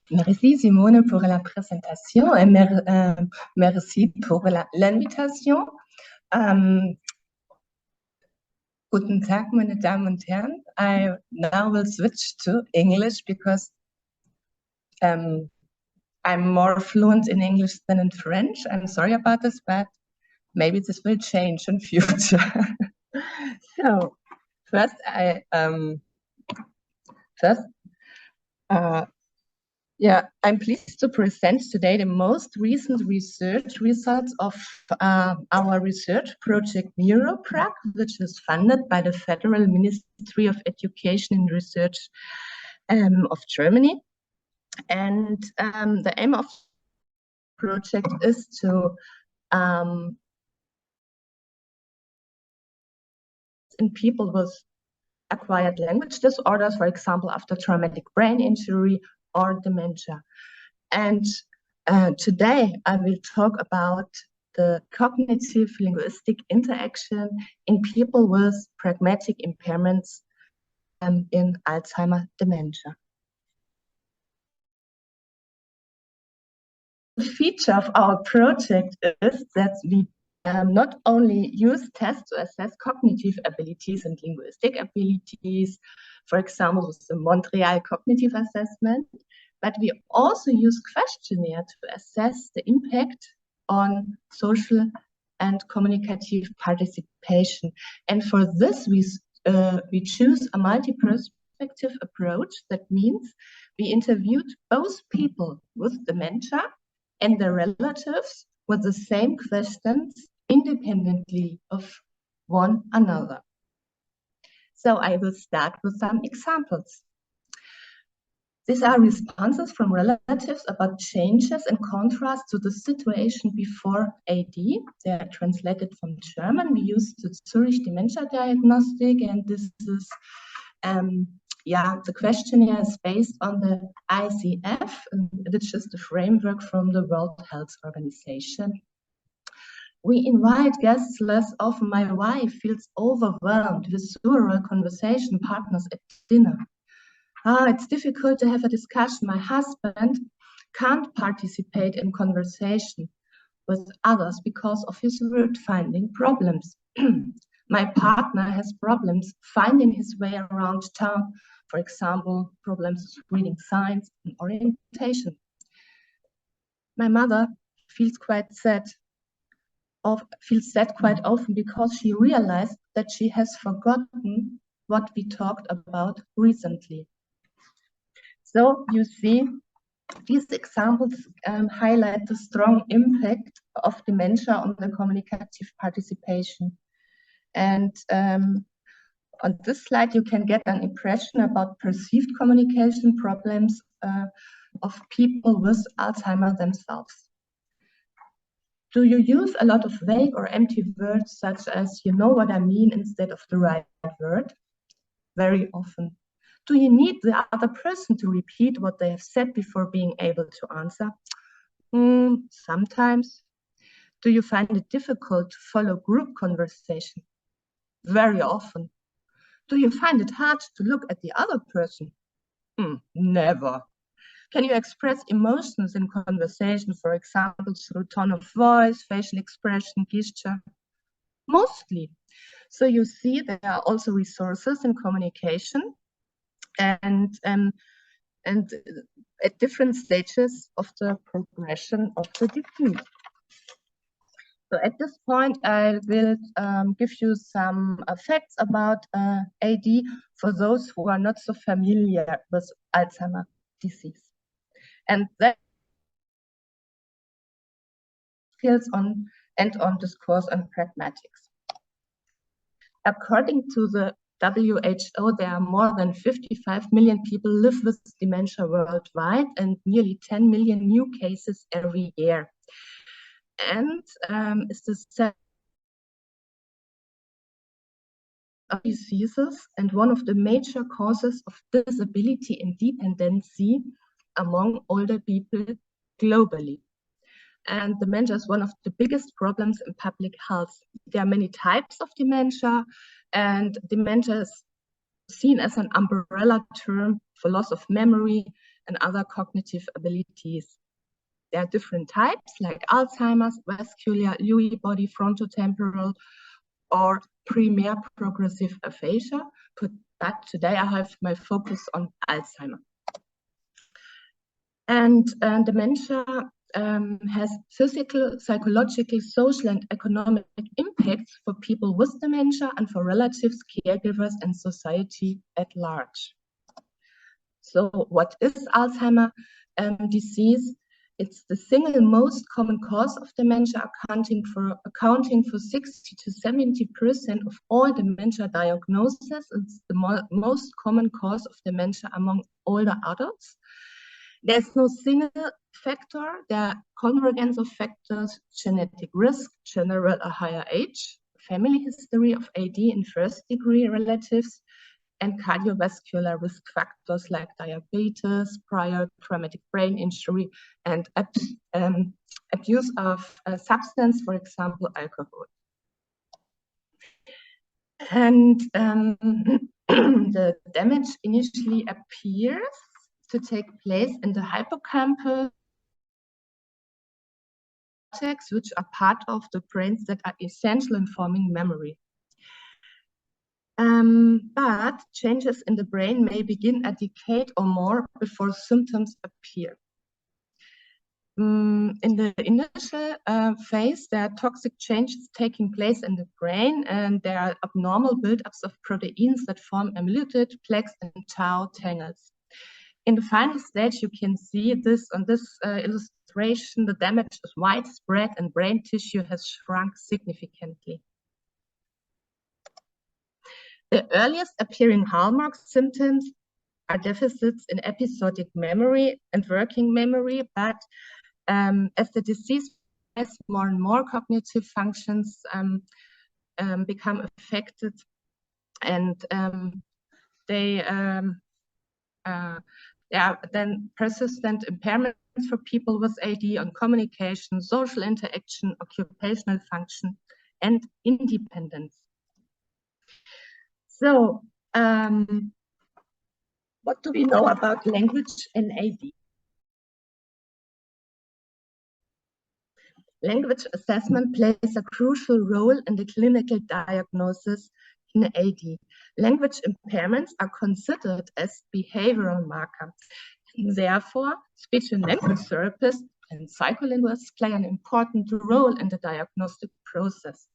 Merci Simone pour la présentation et merci pour l'invitation. Guten Tag, meine Damen und Herren. I now will switch to English because I'm more fluent in English than in French. I'm sorry about this, but maybe this will change in future. So first, I'm pleased to present today the most recent research results of our research project NEUROPRAG, which is funded by the Federal Ministry of Education and Research of Germany. And the aim of the project is to in people with acquired language disorders, for example, after traumatic brain injury or dementia. And today I will talk about the cognitive linguistic interaction in people with pragmatic impairments in Alzheimer dementia. The feature of our project is that we not only use tests to assess cognitive abilities and linguistic abilities, for example, with the Montreal Cognitive Assessment, but we also use questionnaires to assess the impact on social and communicative participation. And for this, we choose a multi-perspective approach. That means we interviewed both people with dementia and their relatives with the same questions independently of one another. So I will start with some examples. These are responses from relatives about changes and contrast to the situation before AD. They are translated from German. We use the Zurich Dementia Diagnostic, and this is the questionnaire is based on the ICF, which is the framework from the World Health Organization. We invite guests less often. My wife feels overwhelmed with several conversation partners at dinner. It's difficult to have a discussion. My husband can't participate in conversation with others because of his word-finding problems. My partner has problems finding his way around town, for example, problems reading signs and orientation. My mother feels sad quite often because she realized that she has forgotten what we talked about recently. So you see, these examples highlight the strong impact of dementia on the communicative participation. And on this slide, you can get an impression about perceived communication problems of people with Alzheimer themselves. Do you use a lot of vague or empty words such as "you know what I mean" instead of the right word? Very often. Do you need the other person to repeat what they have said before being able to answer? Sometimes. Do you find it difficult to follow group conversation? Very often. Do you find it hard to look at the other person? Never. Can you express emotions in conversation, for example, through tone of voice, facial expression, gesture? Mostly. So you see there are also resources in communication and at different stages of the progression of the disease. So at this point, I will give you some facts about AD for those who are not so familiar with Alzheimer's disease. And that skills on discourse and pragmatics. According to the WHO, there are more than 55 million people live with dementia worldwide and nearly 10 million new cases every year. And it's the set of diseases and one of the major causes of disability and dependency among older people globally. And dementia is one of the biggest problems in public health. There are many types of dementia, and dementia is seen as an umbrella term for loss of memory and other cognitive abilities. There are different types like Alzheimer's, vascular, Lewy body, frontotemporal, or primary progressive aphasia, but today I have my focus on Alzheimer. And dementia has physical, psychological, social, and economic impacts for people with dementia and for relatives, caregivers, and society at large. So what is Alzheimer disease? It's the single most common cause of dementia, accounting for 60 to 70% of all dementia diagnoses. It's the most common cause of dementia among older adults. There's no single factor. There are convergence of factors: genetic risk, general or higher age, family history of AD in first-degree relatives, and cardiovascular risk factors like diabetes, prior traumatic brain injury, and abuse of a substance, for example, alcohol. And the damage initially appears to take place in the hippocampal cortex, which are part of the brains that are essential in forming memory. But changes in the brain may begin a decade or more before symptoms appear. In the initial phase, there are toxic changes taking place in the brain, and there are abnormal buildups of proteins that form amyloid plaques and tau tangles. In the final stage, you can see this on this illustration. The damage is widespread and brain tissue has shrunk significantly. The earliest appearing hallmark symptoms are deficits in episodic memory and working memory, but as the disease has more and more, cognitive functions become affected, and there are then persistent impairments for people with AD on communication, social interaction, occupational function, and independence. So, what do we know about language in AD? Language assessment plays a crucial role in the clinical diagnosis in AD. Language impairments are considered as behavioral markers. Therefore, speech and language therapists and psycholinguists play an important role in the diagnostic process.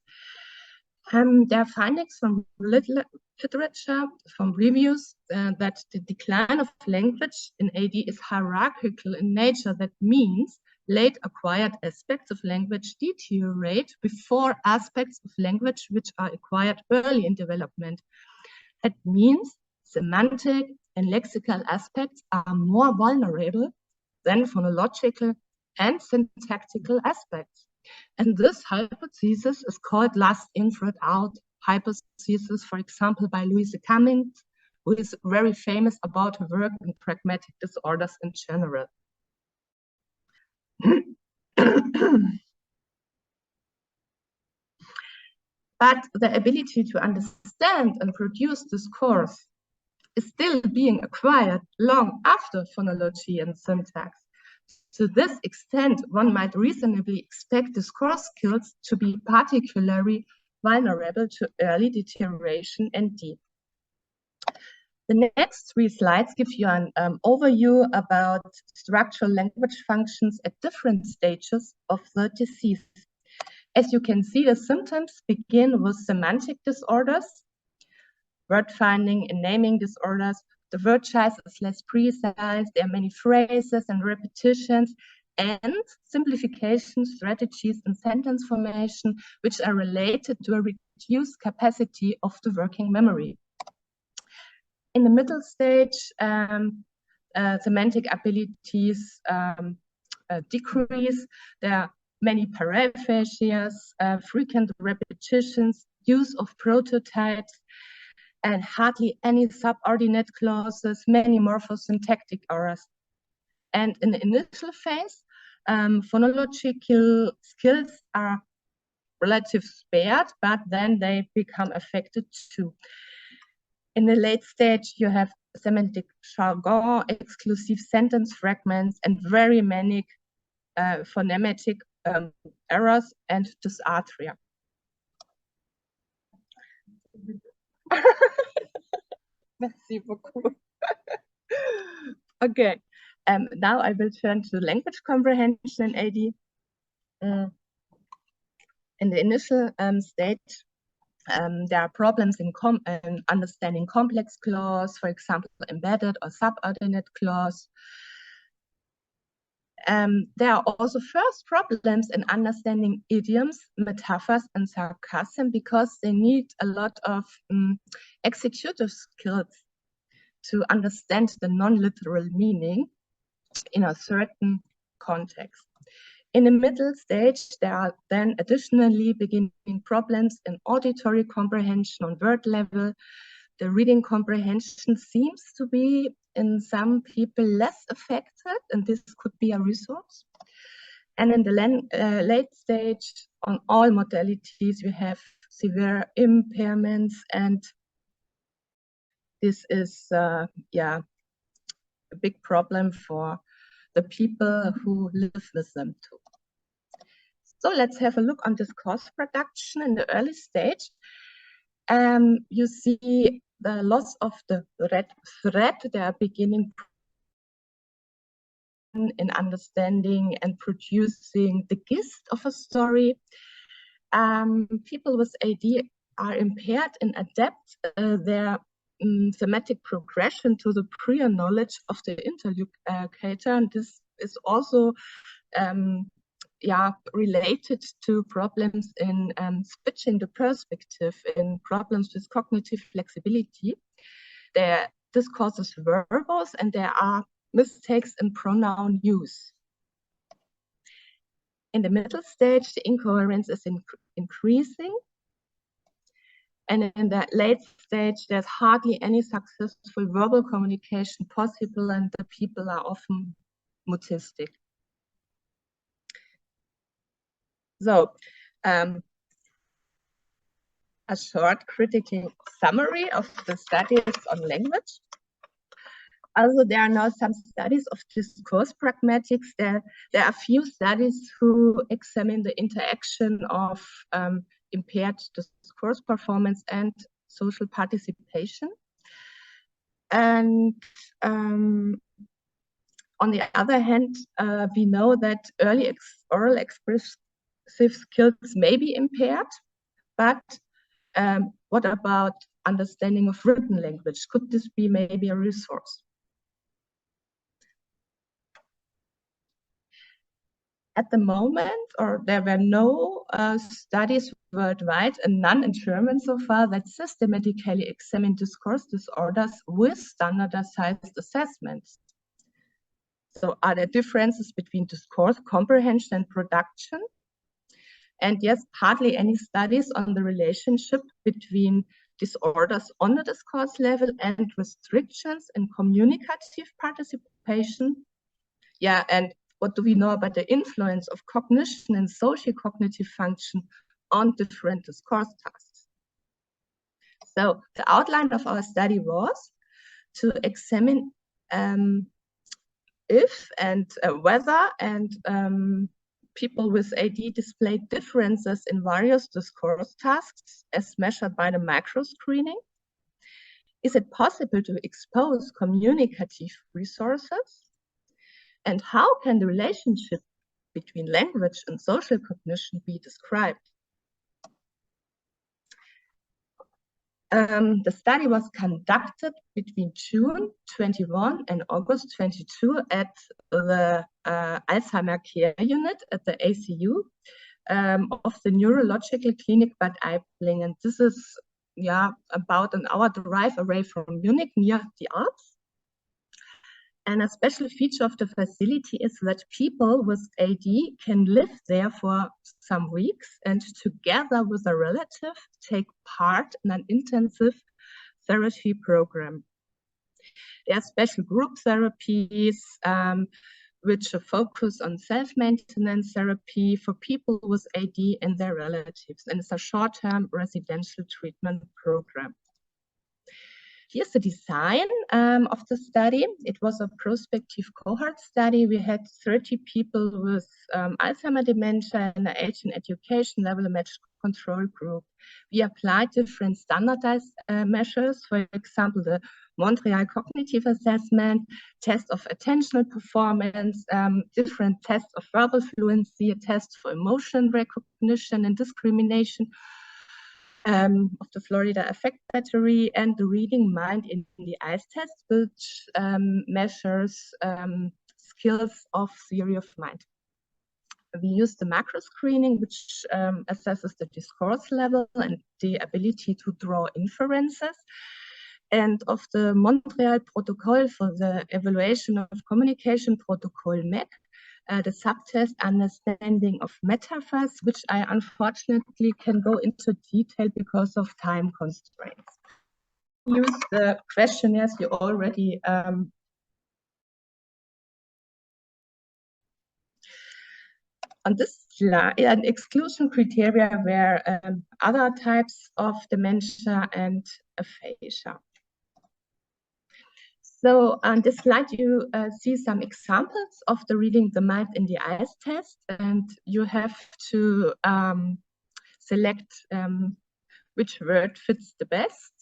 There are findings from literature, from reviews, that the decline of language in AD is hierarchical in nature. That means late acquired aspects of language deteriorate before aspects of language which are acquired early in development. That means semantic and lexical aspects are more vulnerable than phonological and syntactical aspects. And this hypothesis is called last in, first out hypothesis, for example, by Louise Cummings, who is very famous about her work in pragmatic disorders in general. But the ability to understand and produce discourse is still being acquired long after phonology and syntax. To this extent, one might reasonably expect discourse skills to be particularly vulnerable to early deterioration and D. The next 3 slides give you an overview about structural language functions at different stages of the disease. As you can see, the symptoms begin with semantic disorders, word finding and naming disorders. The word choice is less precise. There are many phrases and repetitions, and simplification strategies in sentence formation, which are related to a reduced capacity of the working memory. In the middle stage, semantic abilities decrease. There are many paraphasias, frequent repetitions, use of prototypes, and hardly any subordinate clauses, many morphosyntactic errors. And in the initial phase, phonological skills are relatively spared, but then they become affected too. In the late stage, you have semantic jargon, exclusive sentence fragments, and very many phonematic errors and dysarthria. Merci beaucoup. Okay, now I will turn to language comprehension in AD. In the initial stage, there are problems in understanding complex clause, for example, embedded or subordinate clause. There are also first problems in understanding idioms, metaphors, and sarcasm because they need a lot of executive skills to understand the non-literal meaning in a certain context. In the middle stage, there are then additionally beginning problems in auditory comprehension on word level. The reading comprehension seems to be in some people less affected, and this could be a resource. And in the late stage, on all modalities, we have severe impairments, and this is a big problem for the people who live with them too. So let's have a look on discourse production in the early stage. You see the loss of the red thread. They are beginning in understanding and producing the gist of a story. People with AD are impaired in adapt their thematic progression to the prior knowledge of the interlocutor, and this is also related to problems in switching the perspective, in problems with cognitive flexibility. This causes verbose, and there are mistakes in pronoun use. In the middle stage, the incoherence is increasing. And in the late stage, there's hardly any successful verbal communication possible, and the people are often mutistic. So, a short critical summary of the studies on language. Also, there are now some studies of discourse pragmatics. There are a few studies who examine the interaction of impaired discourse performance and social participation. And on the other hand, we know that early oral expressive skills may be impaired, but what about understanding of written language? Could this be maybe a resource? At the moment, there were no studies worldwide, and none in German so far, that systematically examine discourse disorders with standardized assessments. So are there differences between discourse comprehension and production? And yes, hardly any studies on the relationship between disorders on the discourse level and restrictions in communicative participation. Yeah, and what do we know about the influence of cognition and social cognitive function on different discourse tasks? So the outline of our study was to examine if and whether and people with AD display differences in various discourse tasks as measured by the MAKRO screening. Is it possible to expose communicative resources? And how can the relationship between language and social cognition be described? The study was conducted between June 21 and August 22 at the Alzheimer care unit at the ACU of the neurological clinic Bad Aibling. And this is about an hour drive away from Munich, near the Alps. And a special feature of the facility is that people with AD can live there for some weeks and together with a relative take part in an intensive therapy program. There are special group therapies which focus on self-maintenance therapy for people with AD and their relatives, and it's a short-term residential treatment program. Here's the design of the study. It was a prospective cohort study. We had 30 people with Alzheimer dementia and an age and education level matched control group. We applied different standardized measures, for example, the Montreal Cognitive Assessment, test of attentional performance, different tests of verbal fluency, a test for emotion recognition and discrimination, of the Florida Affect Battery, and the reading mind in the ICE test, which measures skills of theory of mind. We use the MAKRO screening, which assesses the discourse level and the ability to draw inferences, and of the Montreal Protocol for the evaluation of communication protocol MAC, the subtest understanding of metaphors, which I unfortunately can go into detail because of time constraints. Use the questionnaires you already on this slide, an exclusion criteria were other types of dementia and aphasia. So on this slide, you see some examples of the reading the mind in the ICE test, and you have to select which word fits the best.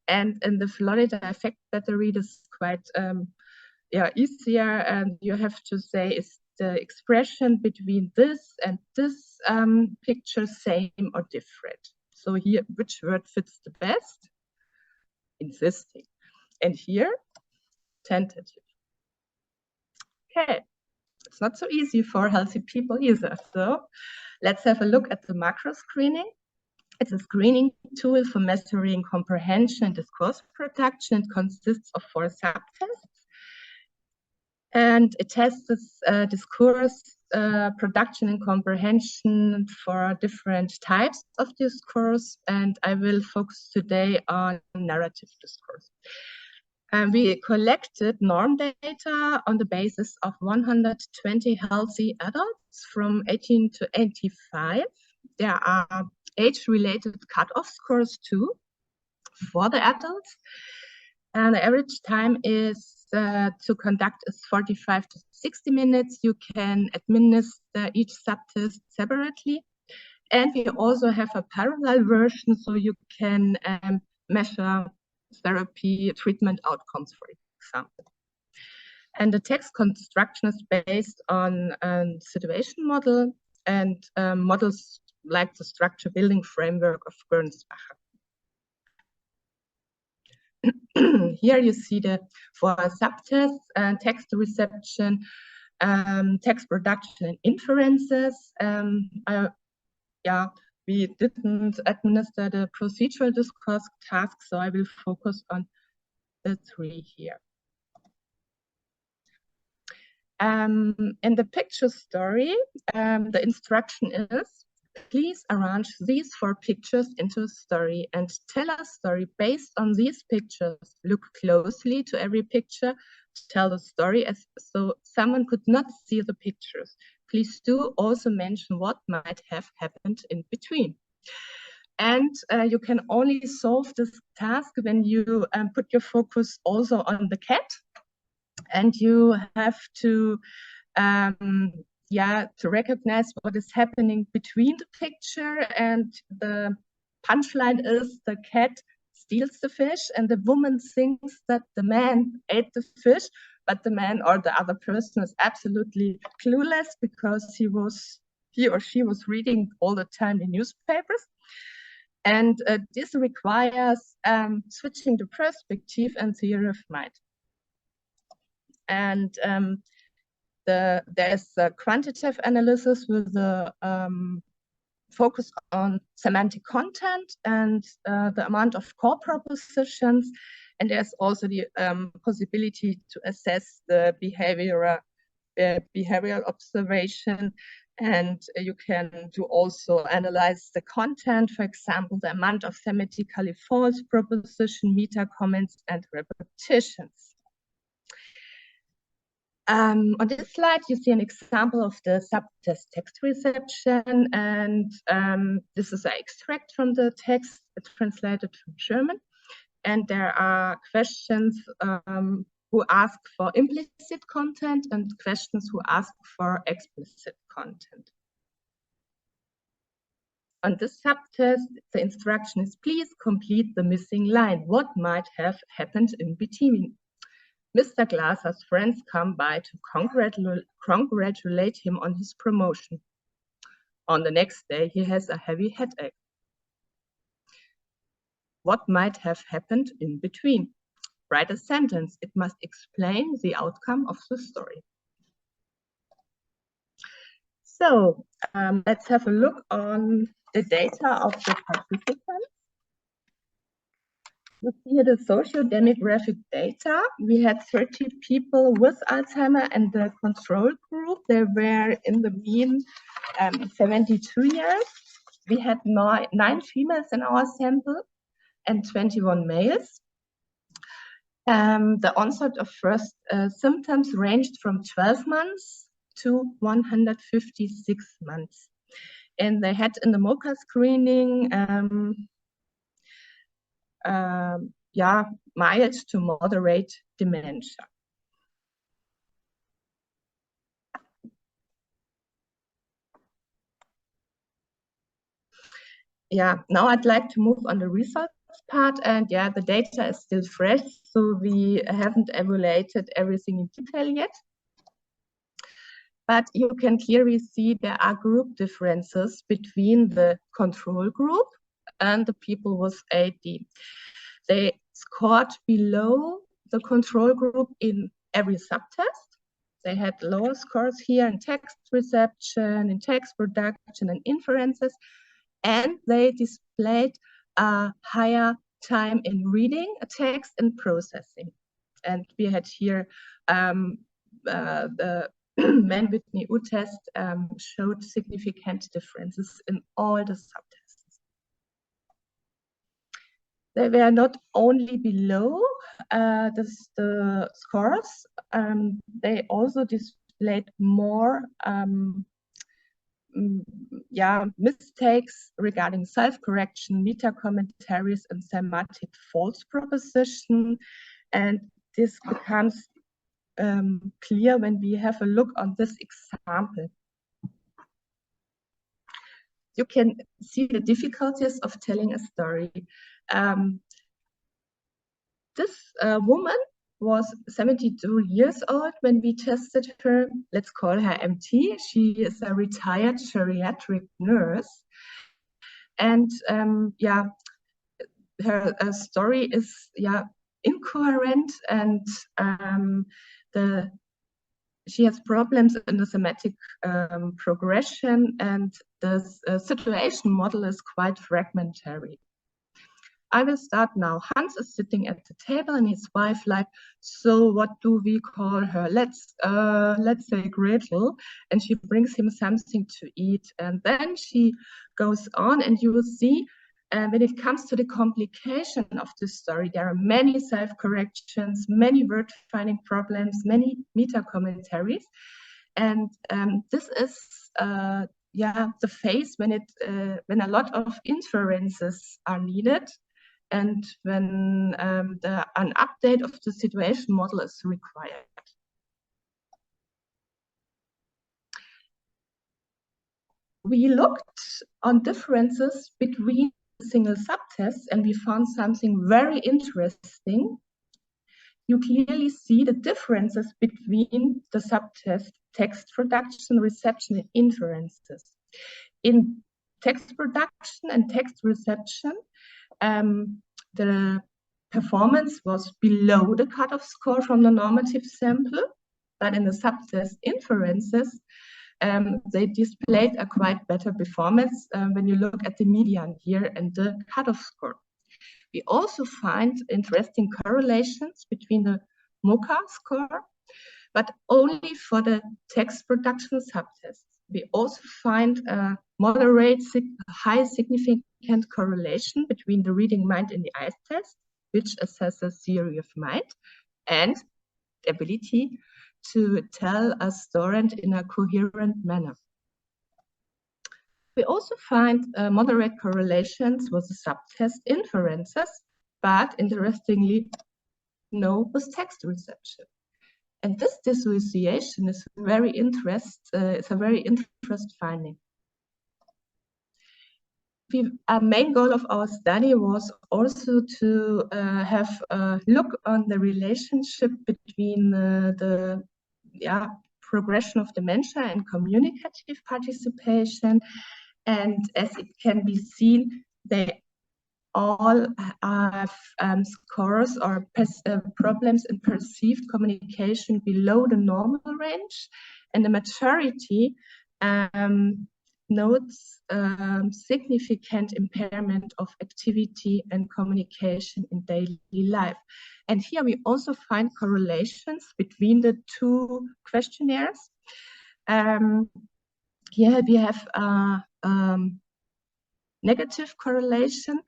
And in the Florida Affect Battery, this is quite easier, and you have to say, is the expression between this and this picture same or different? So here, which word fits the best? Insisting. And here, tentative. Okay, it's not so easy for healthy people either. So let's have a look at the MAKRO screening. It's a screening tool for measuring comprehension and discourse production. It consists of 4 subtests. And it tests discourse production and comprehension for different types of discourse. And I will focus today on narrative discourse. We collected norm data on the basis of 120 healthy adults from 18 to 85. There are age-related cutoff scores too for the adults. And the average time is to conduct is 45 to 60 minutes. You can administer each subtest separately. And we also have a parallel version, so you can measure therapy treatment outcomes, for example. And the text construction is based on a situation model and models like the structure building framework of Gernsbacher. Here you see the 4 subtests, text reception, text production and inferences. We didn't administer the procedural discourse task, so I will focus on the 3 here. In the picture story, the instruction is, please arrange these 4 pictures into a story and tell a story based on these pictures. Look closely to every picture, tell the story as so someone could not see the pictures. Please do also mention what might have happened in between. And you can only solve this task when you put your focus also on the cat. And you have to recognize what is happening between the picture, and the punchline is the cat steals the fish and the woman thinks that the man ate the fish, but the man or the other person is absolutely clueless because he or she was reading all the time the newspapers. And this requires switching the perspective and theory of mind. And there's a quantitative analysis with a focus on semantic content and the amount of core propositions. And there's also the possibility to assess the behavioral observation. And you can also analyze the content, for example, the amount of thematically false proposition, meta comments, and repetitions. On this slide, you see an example of the subtest text reception, and this is an extract from the text translated from German. And there are questions who ask for implicit content and questions who ask for explicit content. On this subtest, the instruction is, please complete the missing line. What might have happened in between? Mr. Glaser's friends come by to congratulate him on his promotion. On the next day, he has a heavy headache. What might have happened in between? Write a sentence. It must explain the outcome of the story. So let's have a look on the data of the participants. You see here the socio-demographic data. We had 30 people with Alzheimer, and the control group, they were in the mean 72 years. We had 9 females in our sample and 21 males. The onset of first symptoms ranged from 12 months to 156 months. And they had in the MoCA screening, mild to moderate dementia. Yeah, now I'd like to move on the results part, and yeah, the data is still fresh, so we haven't evaluated everything in detail yet. But you can clearly see there are group differences between the control group and the people with AD. They scored below the control group in every subtest. They had lower scores here in text reception, in text production, and inferences, and they displayed a higher time in reading a text and processing. And we had here the Mann-Whitney-U test showed significant differences in all the subtests. They were not only below the scores, they also displayed more mistakes regarding self-correction, meta-commentaries, and semantic false proposition. And this becomes clear when we have a look on this example. You can see the difficulties of telling a story. This woman was 72 years old when we tested her. Let's call her MT. She is a retired geriatric nurse. And her story is incoherent, and she has problems in the semantic progression, and the situation model is quite fragmentary. I will start now. Hans is sitting at the table, and his wife like, so what do we call her? Let's say Gretel, and she brings him something to eat, and then she goes on, and you will see when it comes to the complication of the story, there are many self-corrections, many word-finding problems, many meta-commentaries, and this is the phase when a lot of inferences are needed, and when an update of the situation model is required. We looked on differences between single subtests, and we found something very interesting. You clearly see the differences between the subtest text production, reception, and inferences. In text production and text reception, the performance was below the cutoff score from the normative sample, but in the subtest inferences, they displayed a quite better performance when you look at the median here and the cutoff score. We also find interesting correlations between the MoCA score, but only for the text production subtests. We also find a moderate, high significant correlation between the reading mind in the eyes test, which assesses theory of mind, and the ability to tell a story in a coherent manner. We also find moderate correlations with the subtest inferences, but interestingly, no with text reception. And this dissociation is a very interesting finding. Our main goal of our study was also to have a look on the relationship between the progression of dementia and communicative participation. And as it can be seen, they all have scores or problems in perceived communication below the normal range. And the maturity notes significant impairment of activity and communication in daily life. And here we also find correlations between the two questionnaires. Here we have a negative correlation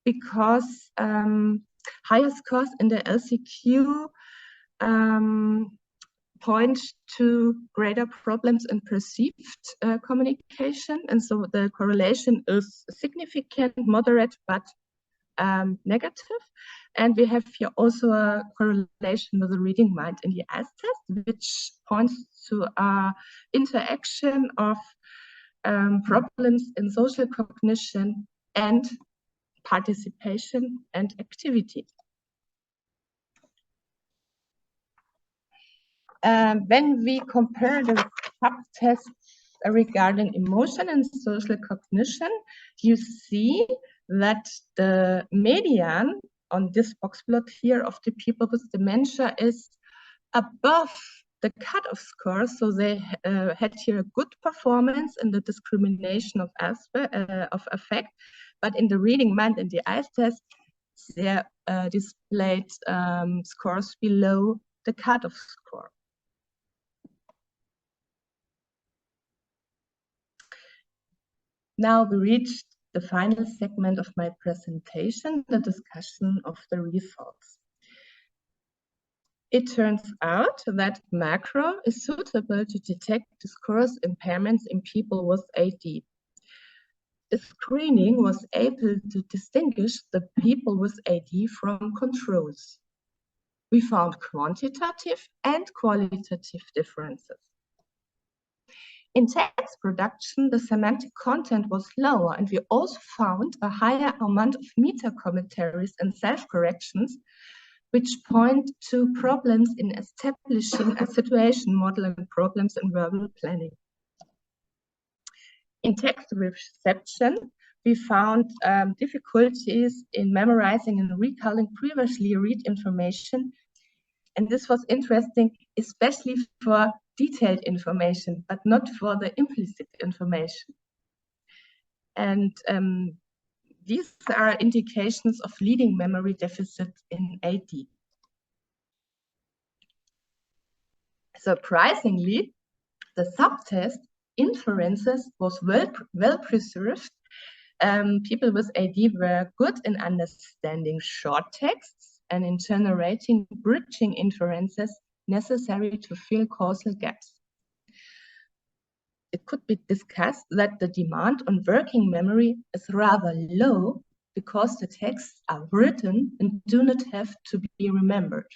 because higher scores in the LCQ point to greater problems in perceived communication. And so the correlation is significant, moderate, but negative. And we have here also a correlation with the reading mind in the 𝐼𝐻 test, which points to interaction of problems in social cognition and participation and activity. When we compare the subtests regarding emotion and social cognition, you see that the median on this box plot here of the people with dementia is above the cutoff score. So they had here a good performance in the discrimination of affect, but in the reading mind and the 𝐼𝐻 test, they displayed scores below the cutoff score. Now we reached the final segment of my presentation, the discussion of the results. It turns out that MAKRO is suitable to detect discourse impairments in people with AD. The screening was able to distinguish the people with AD from controls. We found quantitative and qualitative differences. In text production, the semantic content was lower, and we also found a higher amount of meta-commentaries and self-corrections, which point to problems in establishing a situation model and problems in verbal planning. In text reception, we found difficulties in memorizing and recalling previously read information. And this was interesting, especially for detailed information, but not for the implicit information. And these are indications of leading memory deficit in AD. Surprisingly, the subtest inferences was well preserved. People with AD were good in understanding short texts and in generating bridging inferences necessary to fill causal gaps. It could be discussed that the demand on working memory is rather low because the texts are written and do not have to be remembered.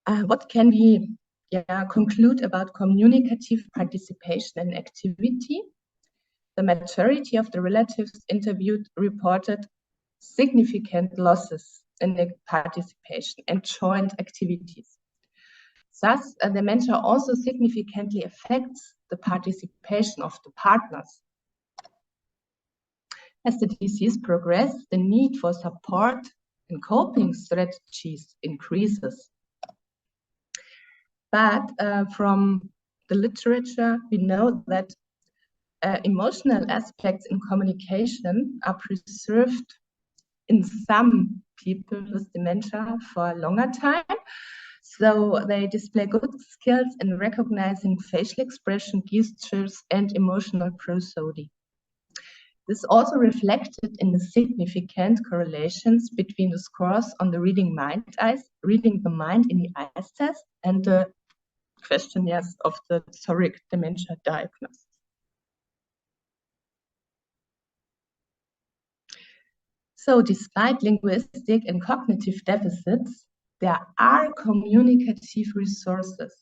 What can we conclude about communicative participation and activity? The majority of the relatives interviewed reported significant losses in the participation and joint activities. Thus, dementia also significantly affects the participation of the partners. As the disease progresses, the need for support and coping strategies increases. But from the literature, we know that emotional aspects in communication are preserved in some people with dementia for a longer time. So they display good skills in recognizing facial expression, gestures, and emotional prosody. This also reflected in the significant correlations between the scores on the reading the mind in the 𝐼𝐻 test and the questionnaires of the historic dementia diagnosis. So despite linguistic and cognitive deficits, there are communicative resources.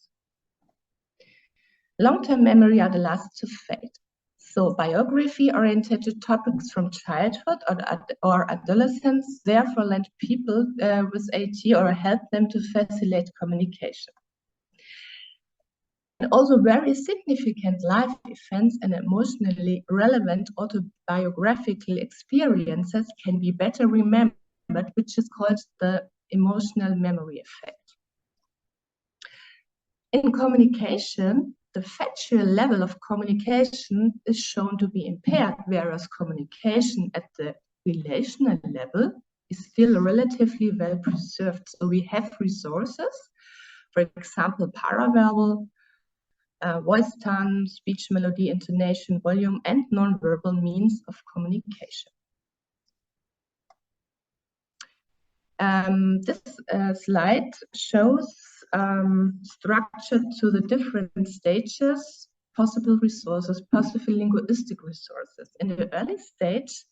Long-term memory are the last to fade. So biography-oriented topics from childhood or adolescence therefore lend people with AD or help them to facilitate communication. And also very significant life events and emotionally relevant autobiographical experiences can be better remembered, which is called the emotional memory effect. In communication, the factual level of communication is shown to be impaired, whereas communication at the relational level is still relatively well preserved. So we have resources, for example, paraverbal, voice tone, speech melody, intonation, volume, and nonverbal means of communication. This slide shows structure to the different stages, possible resources, possible linguistic resources. In the early stage,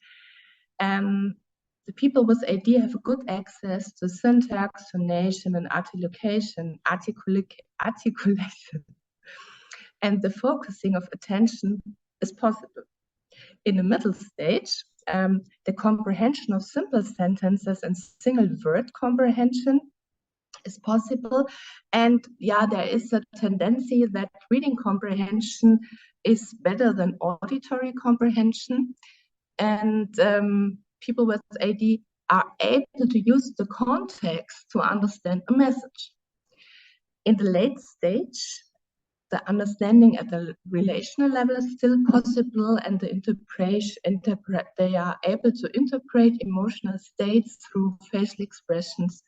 the people with AD have good access to syntax, phonation, and articulation. And the focusing of attention is possible. In the middle stage, the comprehension of simple sentences and single word comprehension is possible. And yeah, there is a tendency that reading comprehension is better than auditory comprehension. And people with AD are able to use the context to understand a message. In the late stage, the understanding at the relational level is still possible, and they are able to interpret emotional states through facial expressions,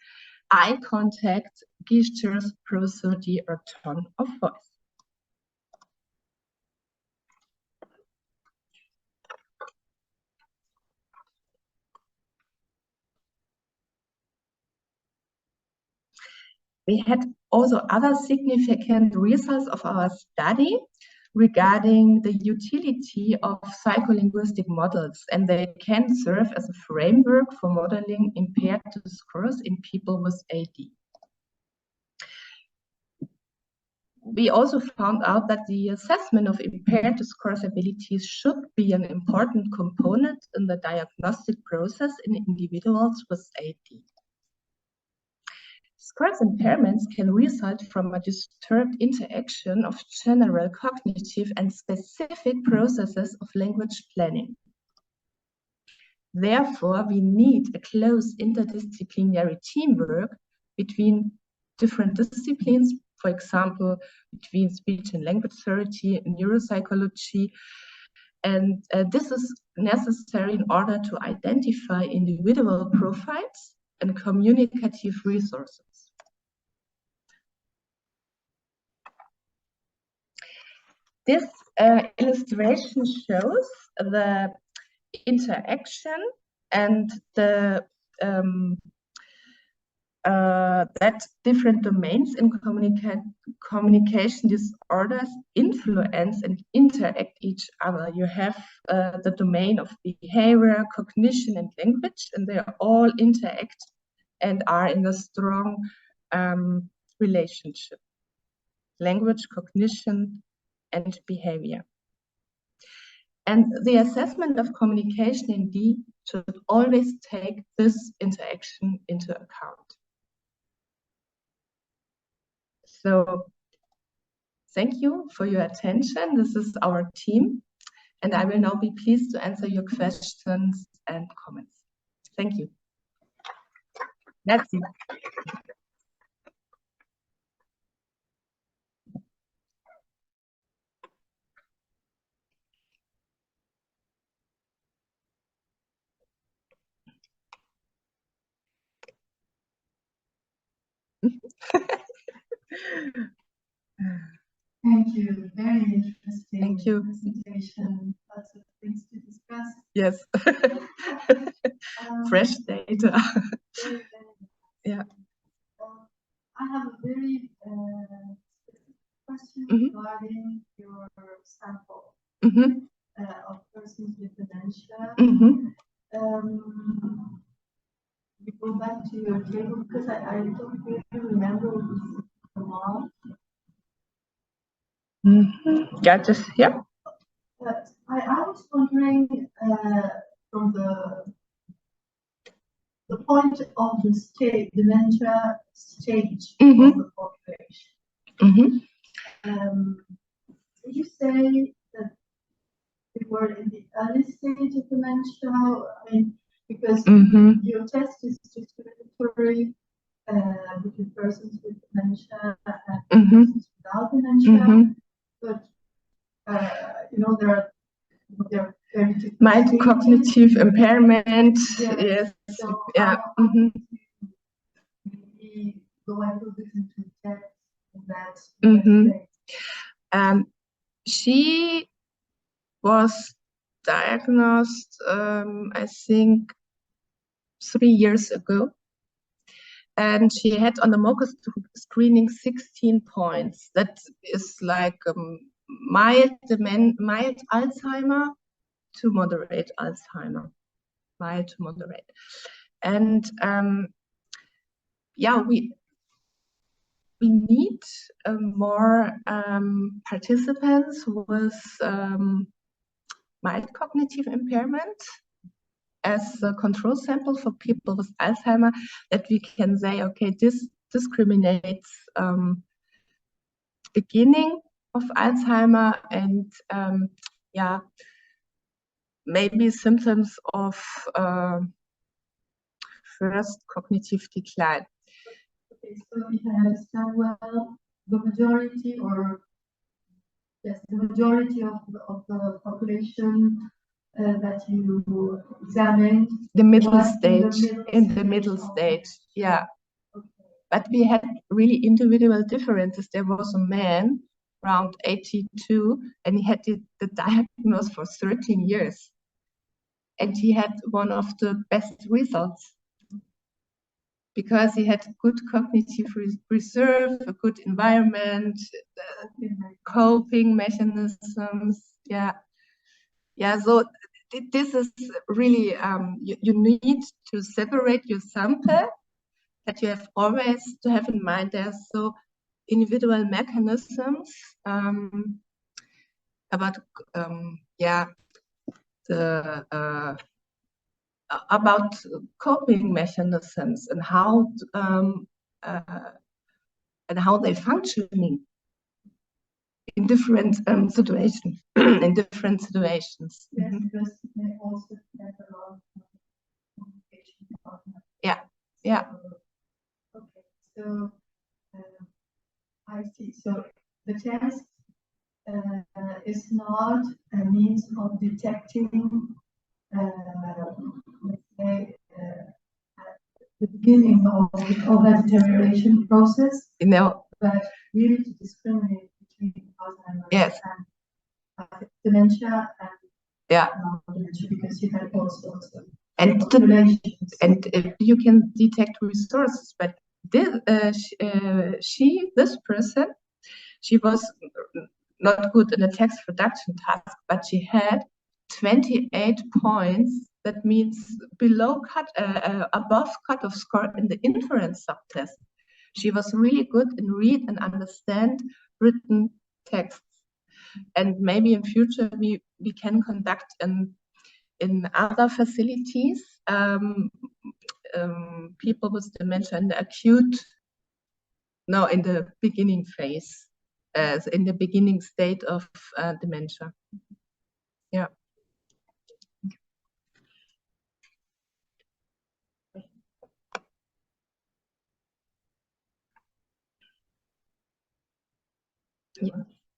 eye contact, gestures, prosody, or tone of voice. We had also other significant results of our study regarding the utility of psycholinguistic models, and they can serve as a framework for modeling impaired discourse in people with AD. We also found out that the assessment of impaired discourse abilities should be an important component in the diagnostic process in individuals with AD. Discourse impairments can result from a disturbed interaction of general cognitive and specific processes of language planning. Therefore, we need a close interdisciplinary teamwork between different disciplines, for example, between speech and language therapy and neuropsychology. And this is necessary in order to identify individual profiles and communicative resources. This illustration shows the interaction and the that different domains in communication disorders influence and interact each other. You have the domain of behavior, cognition, and language, and they all interact and are in a strong relationship. Language, cognition, and behavior. And the assessment of communication in D should always take this interaction into account. So thank you for your attention. This is our team, and I will now be pleased to answer your questions and comments. Thank you. That's it. Thank you. Very interesting. Thank you. Presentation. Lots of things to discuss. Yes. Fresh data. Yeah. I have a very specific question regarding your sample of persons with dementia. go back to your table because I don't really remember this a lot. Yeah, just here. But I was wondering from the point of the state, dementia stage of the population. Would you say that we were in the early stage of dementia? I mean, because your test is discriminatory between persons with dementia and persons without dementia, but you know, there are very different mild cognitive impairment. Yes. So yeah. Maybe go a little bit into depth in that. She was diagnosed, I think, 3 years ago, and she had on the MAKRO screening 16 points. That is like mild Alzheimer to moderate Alzheimer, mild to moderate. And yeah, we need more participants with mild cognitive impairment as a control sample for people with Alzheimer, that we can say, okay, this discriminates beginning of Alzheimer and yeah, maybe symptoms of first cognitive decline. Okay, so if I understand well, the majority of the population that you examined, the middle stage, in the middle stage, yeah. Okay. But we had really individual differences. There was a man around 82, and he had the diagnosis for 13 years, and he had one of the best results because he had good cognitive reserve, a good environment, coping mechanisms. Yeah. So this is really you need to separate your sample, that you have always to have in mind. There's so individual mechanisms about about coping mechanisms and how they're functioning in different situations. In different situations. Yes, because they also have a lot of communication. Yeah. Okay, so I see. So the test is not a means of detecting, let's say, the beginning of a deterioration process, but really to discriminate between Alzheimer's and dementia and non-dementia, because you had also and you can detect resources, but this person, she was not good in a text reduction task, but she had 28 points. That means above cutoff score in the inference subtest. She was really good in read and understand written texts. And maybe in future we can conduct in other facilities people with dementia in the in the beginning phase, in the beginning state of dementia. Yeah.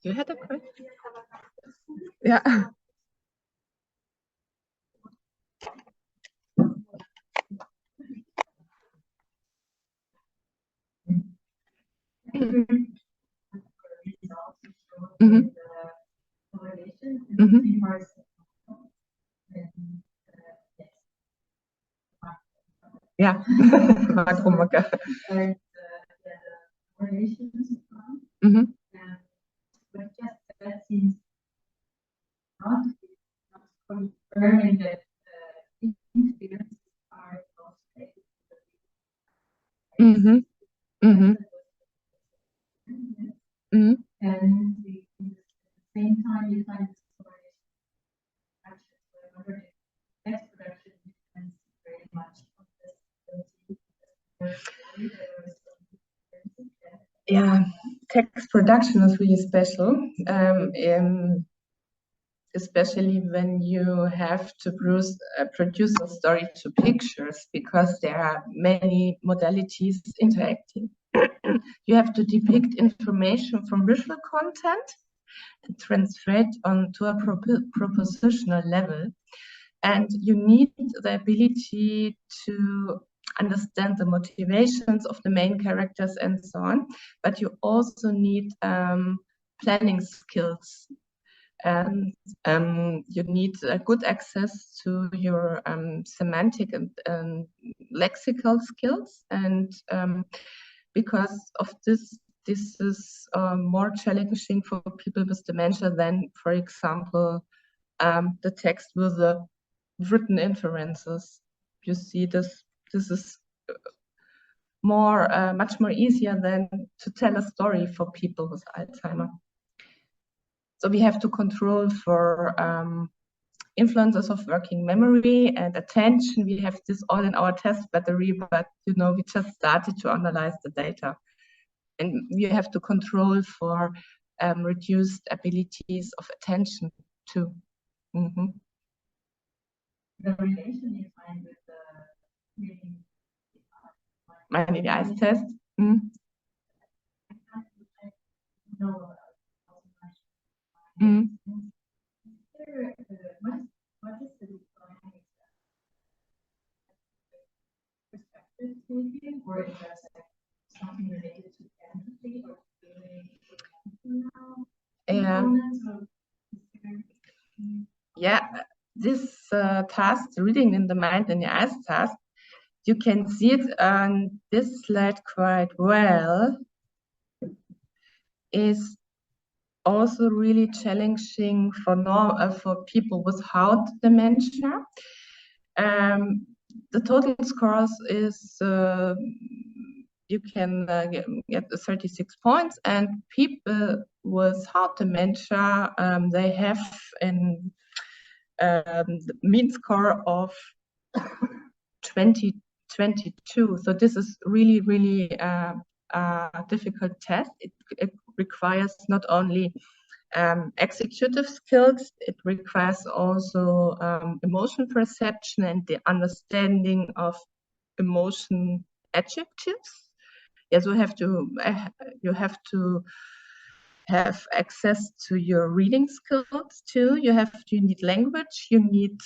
You had a question? Yeah. Yeah. MAKRO. But just that seems not confirming that experiences are Mm-hmm. Mm-hmm. Mm-hmm. And at the same time, you find the story action. So I wonder if text production depends very much on this ability. Yeah, text production is really special, especially when you have to produce a story to pictures, because there are many modalities interacting. You have to depict information from visual content and transfer it onto a propositional level. And you need the ability to understand the motivations of the main characters and so on, but you also need planning skills. And you need good access to your semantic and lexical skills. And because of this is more challenging for people with dementia than, for example, the text with the written inferences. You see, this is much more easier than to tell a story for people with Alzheimer. So we have to control for influences of working memory and attention. We have this all in our test battery, but we just started to analyze the data. And we have to control for reduced abilities of attention too. Mm-hmm. The relation you find with the reading mind in the eyes test. Mm. Mm. What is the perspective taking, or is that something related to empathy or feeling? Yeah, this task, reading in the mind and the eyes task, you can see it on this slide quite well, is also really challenging for people without dementia. The total scores is you can get 36 points, and people without dementia they have the mean score of 22. So this is really a difficult test. It requires not only executive skills, it requires also emotion perception and the understanding of emotion adjectives. Yes, you have to have access to your reading skills too. You need language, you need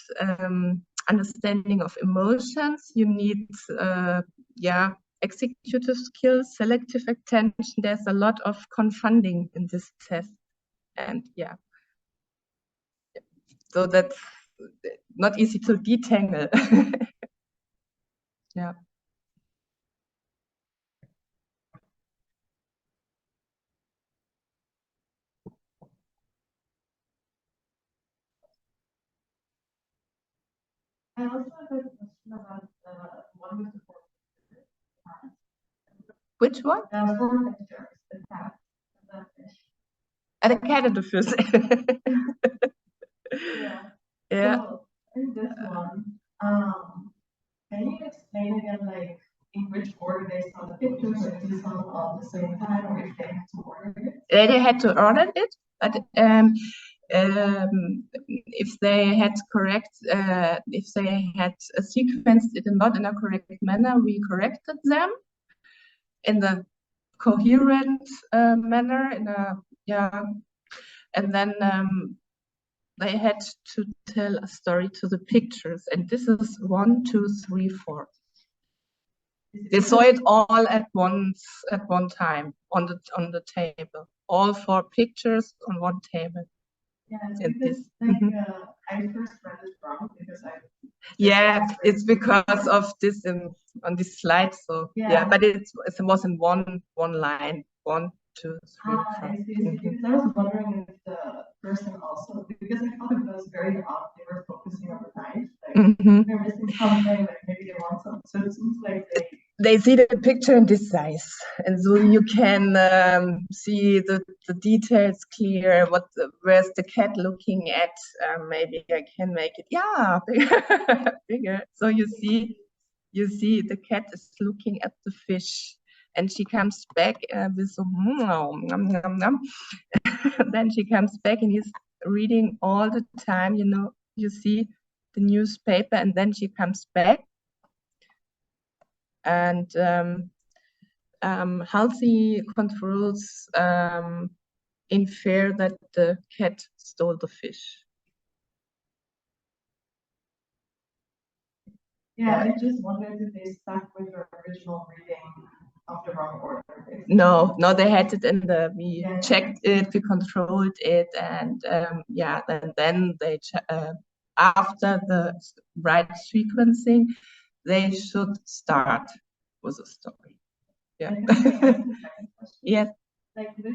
understanding of emotions, you need executive skills, selective attention. There's a lot of confounding in this test. And so that's not easy to detangle. Yeah. I also have a question about one with the four pictures. Which one? Four pictures, the cat and the fish. And the cat and the fish. Yeah. So in this one, can you explain again, like in which order they saw the pictures, or if they saw them all at the same time, or if they had to order it? They had to order it, but if they had sequenced it not in a correct manner, we corrected them in the coherent manner. And then they had to tell a story to the pictures, and this is 1, 2, 3, 4. They saw it all at once at one time on the table. All 4 pictures on one table. Yeah, it's because I first read it wrong because it's because of this on this slide. So but it was in one line. 1, 2, 3, 4. I see. Because I was wondering if the person also, because I thought it was very odd. They were focusing on the knife, like they're missing something, like maybe they want something. So it seems like they they see the picture in this size, and so you can see the details clear. Where's the cat looking at? Maybe I can make it, yeah, bigger. So you see the cat is looking at the fish, and she comes back with a nom, nom, nom. Then she comes back, and he's reading all the time. You know, you see the newspaper, and then she comes back. And healthy controls infer that the cat stole the fish. Yeah, I just wondered if they stuck with their original reading of the wrong order. No, they had it in we checked it, we controlled it, and yeah, and then they after the right sequencing, they should start with a story. Yeah. Yes. Like with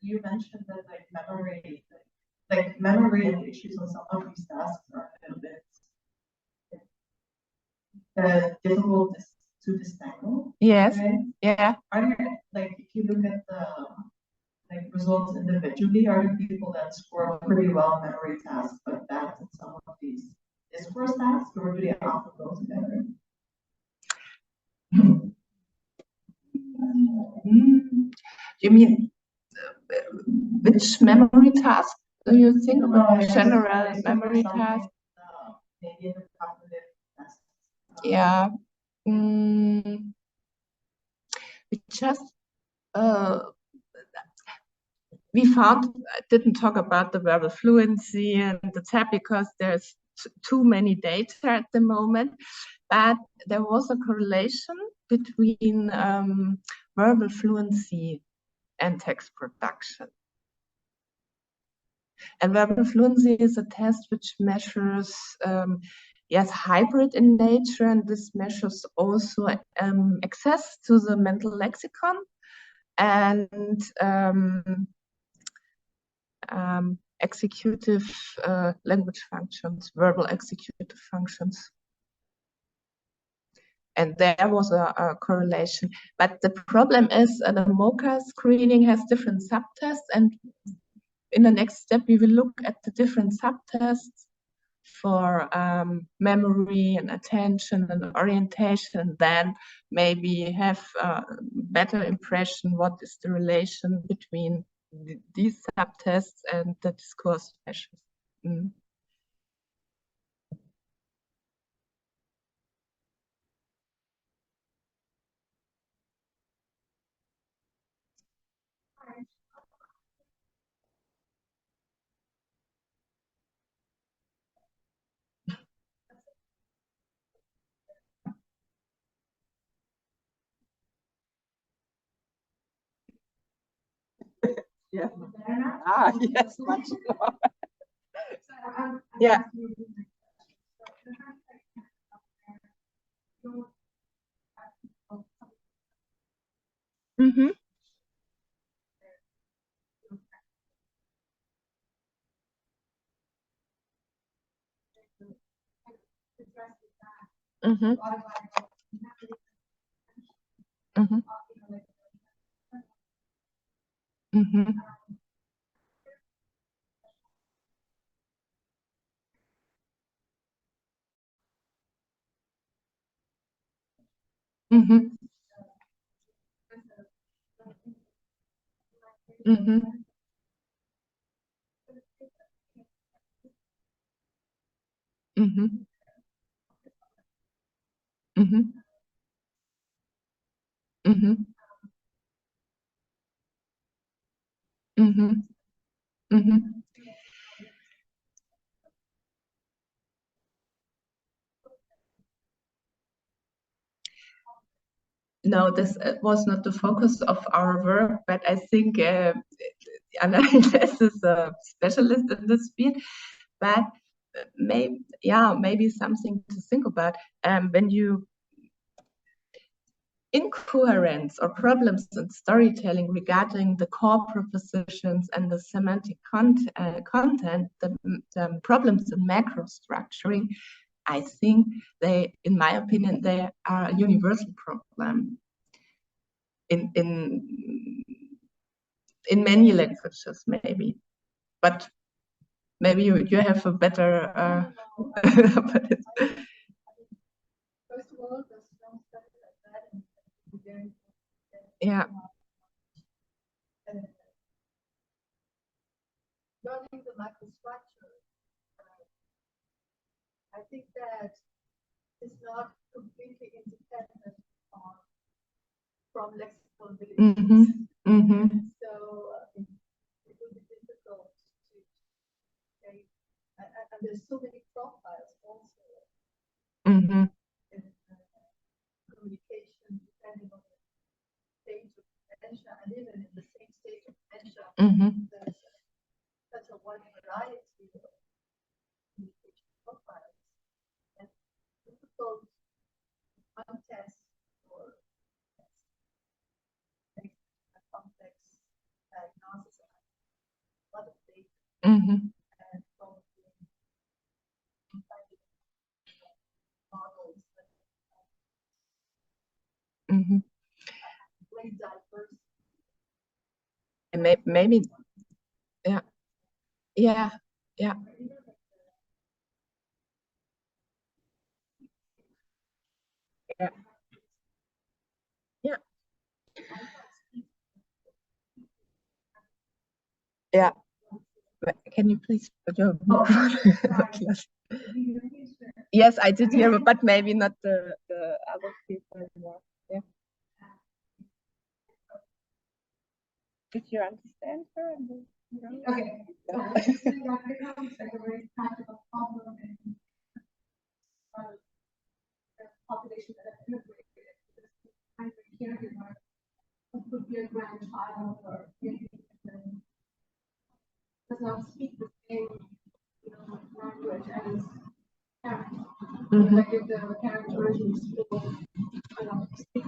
you mentioned that memory and issues on some of these tasks are a little bit difficult to disentangle. Yes. Right? Yeah. Are there, like, if you look at the results individually, are there people that score pretty well in memory tasks, but bad in some of these discourse tasks, or do they often go together? You mean which memory task do you think about? General memory task? Maybe in the cognitive tests. Yeah. We just we found, I didn't talk about the verbal fluency and the TAP because there's too many data at the moment, but there was a correlation between verbal fluency and text production. And verbal fluency is a test which measures, yes, hybrid in nature, and this measures also access to the mental lexicon and executive language functions, verbal executive functions. And there was a correlation. But the problem is the MOCA screening has different subtests, and in the next step, we will look at the different subtests for memory and attention and orientation, and then maybe have a better impression what is the relation between these subtests and the discourse measures. Yeah. Yes, much more. Yeah. Mm-hmm. Mm-hmm. Mm-hmm. Mm-hmm. Mm-hmm. Mm-hmm. Mm-hmm. Mm-hmm. Mm-hmm. Mm-hmm. Mm-hmm. No, this was not the focus of our work, but I think Annalise is a specialist in this field. But maybe something to think about. When you incoherence or problems in storytelling regarding the core propositions and the semantic content, the problems in macro structuring I think they, in my opinion, they are a universal problem in many languages, maybe. But maybe you have a better. But First of all, there's no study like that, and it's very yeah. Learning the microstructure, I think that is not completely independent from lexical abilities. So it will be difficult to say, and there's so many profiles also in communication depending on the stage of dementia, and even in the same stage of dementia, there's such a wide variety of communication profiles, and difficult one test or a complex diagnosis of a lot of data, and probably models that very diverse. And maybe, yeah. Yeah. Yeah. Yeah. Yeah. Yeah. Can you please put your microphone? Yes, I did hear, but maybe not the other people anymore. Yeah. Did you understand her? Okay. So that becomes like a very practical problem in population that are integrated. Primary caregiver could be a grandchild or maybe does not speak the same language as parents. Like if the parents originally speak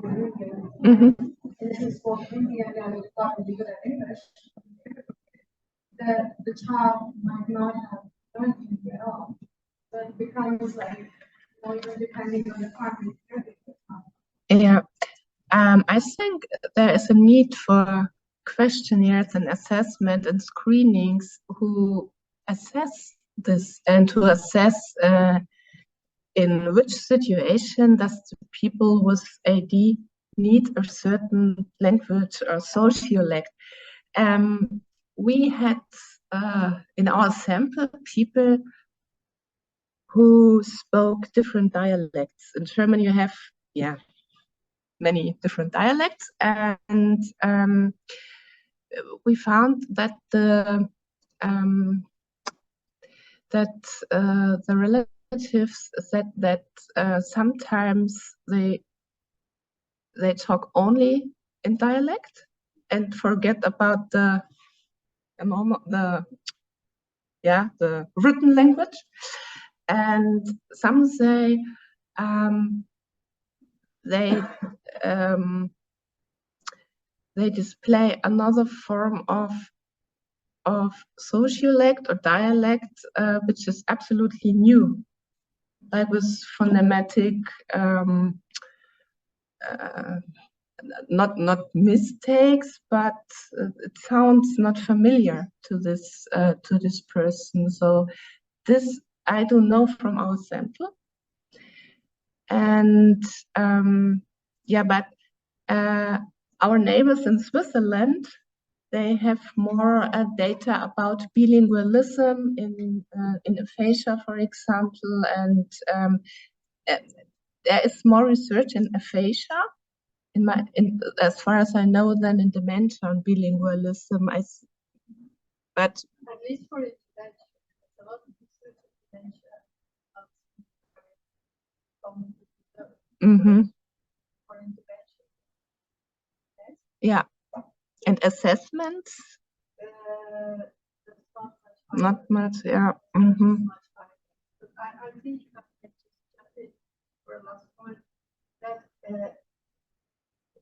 Indian, and this is for India and they've gotten good at English, that the child might not have learned Hindi at all. So it becomes like you're depending on the primary caregiver. Yeah. I think there is a need for questionnaires and assessment and screenings who assess this and to assess in which situation does the people with AD need a certain language or sociolect. We had in our sample people who spoke different dialects. In German, you have, many different dialects, and we found that the relatives said that sometimes they talk only in dialect and forget about the written language, and some say they display another form of sociolect or dialect, which is absolutely new, like with phonematic, not mistakes, but it sounds not familiar to this person. So this I don't know from our sample, and but our neighbors in Switzerland, they have more data about bilingualism in aphasia, for example, and there is more research in aphasia, as far as I know, than in dementia and bilingualism. But at least for intervention, it's a lot of research in dementia. For intervention. Yeah. And assessments? Not much, yeah. But I think for a last point that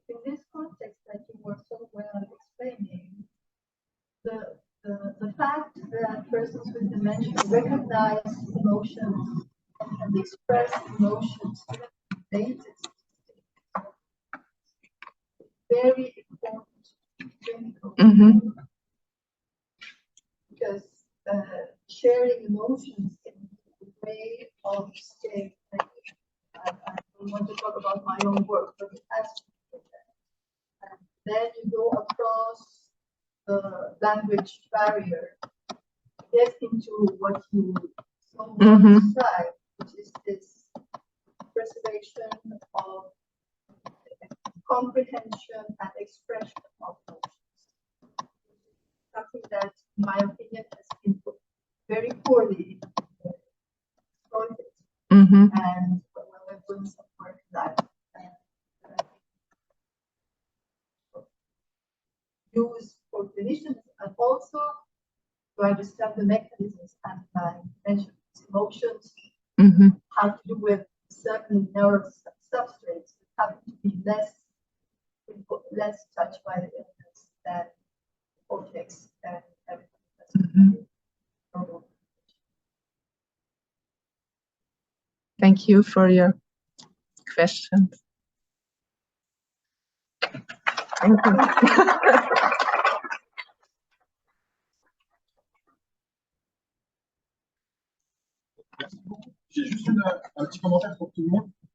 in this context that you were so well explaining, the fact that persons with dementia recognize emotions and express emotions related. Very important clinical because sharing emotions in a way of staying. I don't want to talk about my own work, but it has to be that. And then you go across the language barrier, get into what you so well described, which is this preservation of comprehension and expression of emotions. Something that, in my opinion, has been very poorly exploited. And when we're doing some work that use for clinicians and also to understand the mechanisms and mention emotions have to do with certain neural substrates that happen to be less touched by the illness than cortex and everything. Thank you for your questions. Thank you. J'ai juste un petit commentaire pour tout le monde.